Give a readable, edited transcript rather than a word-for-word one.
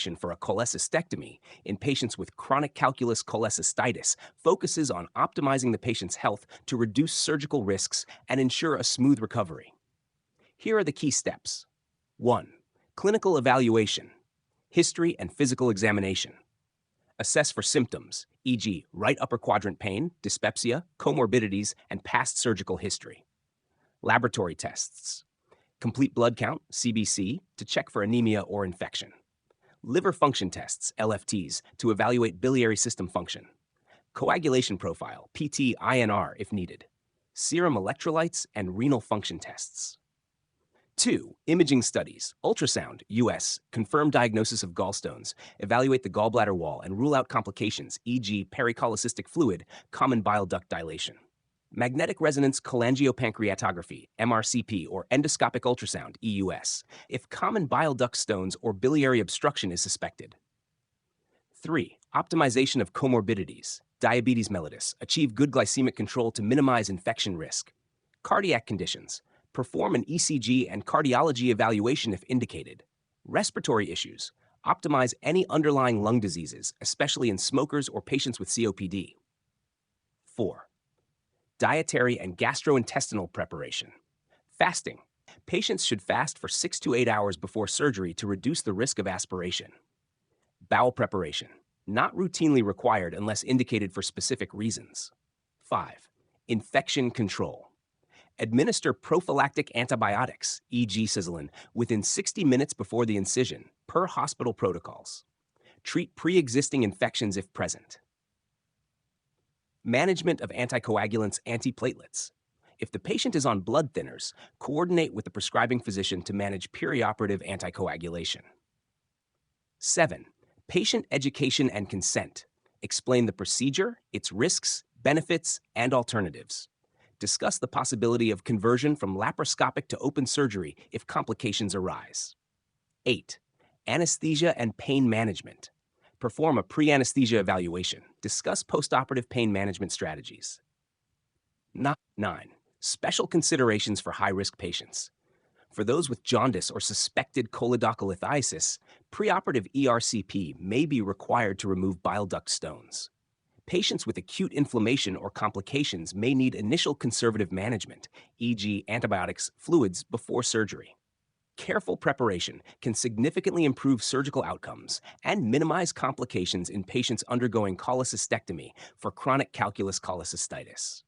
preparation for a cholecystectomy in patients with chronic calculous cholecystitis focuses on optimizing the patient's health to reduce surgical risks and ensure a smooth recovery. Here are the key steps. 1. Clinical evaluation, history and physical examination. Assess for symptoms, e.g., right upper quadrant pain, dyspepsia, comorbidities, and past surgical history. Laboratory tests. Complete blood count, CBC, to check for anemia or infection. Liver function tests, LFTs, to evaluate biliary system function. Coagulation profile, PT-INR, if needed. Serum electrolytes and renal function tests. 2. Imaging studies, ultrasound, US, confirm diagnosis of gallstones, evaluate the gallbladder wall and rule out complications, e.g. pericholecystic fluid, common bile duct dilation. Magnetic resonance cholangiopancreatography, MRCP, or endoscopic ultrasound, EUS, if common bile duct stones or biliary obstruction is suspected. 3. Optimization of comorbidities, diabetes mellitus, achieve good glycemic control to minimize infection risk. Cardiac conditions, perform an ECG and cardiology evaluation if indicated. Respiratory issues, optimize any underlying lung diseases, especially in smokers or patients with COPD. 4. Dietary and gastrointestinal preparation. Fasting. Patients should fast for 6 to 8 hours before surgery to reduce the risk of aspiration. Bowel preparation. Not routinely required unless indicated for specific reasons. 5. Infection control. Administer prophylactic antibiotics, e.g. Sizzlin, within 60 minutes before the incision, per hospital protocols. Treat pre-existing infections if present. Management of anticoagulants, antiplatelets. If the patient is on blood thinners, coordinate with the prescribing physician to manage perioperative anticoagulation. 7. Patient education and consent. Explain the procedure, its risks, benefits, and alternatives. Discuss the possibility of conversion from laparoscopic to open surgery if complications arise. 8. Anesthesia and pain management. Perform a pre-anesthesia evaluation. Discuss postoperative pain management strategies. 9. Special considerations for high-risk patients. For those with jaundice or suspected choledocholithiasis, preoperative ERCP may be required to remove bile duct stones. Patients with acute inflammation or complications may need initial conservative management, e.g. antibiotics, fluids, before surgery. Careful preparation can significantly improve surgical outcomes and minimize complications in patients undergoing cholecystectomy for chronic calculous cholecystitis.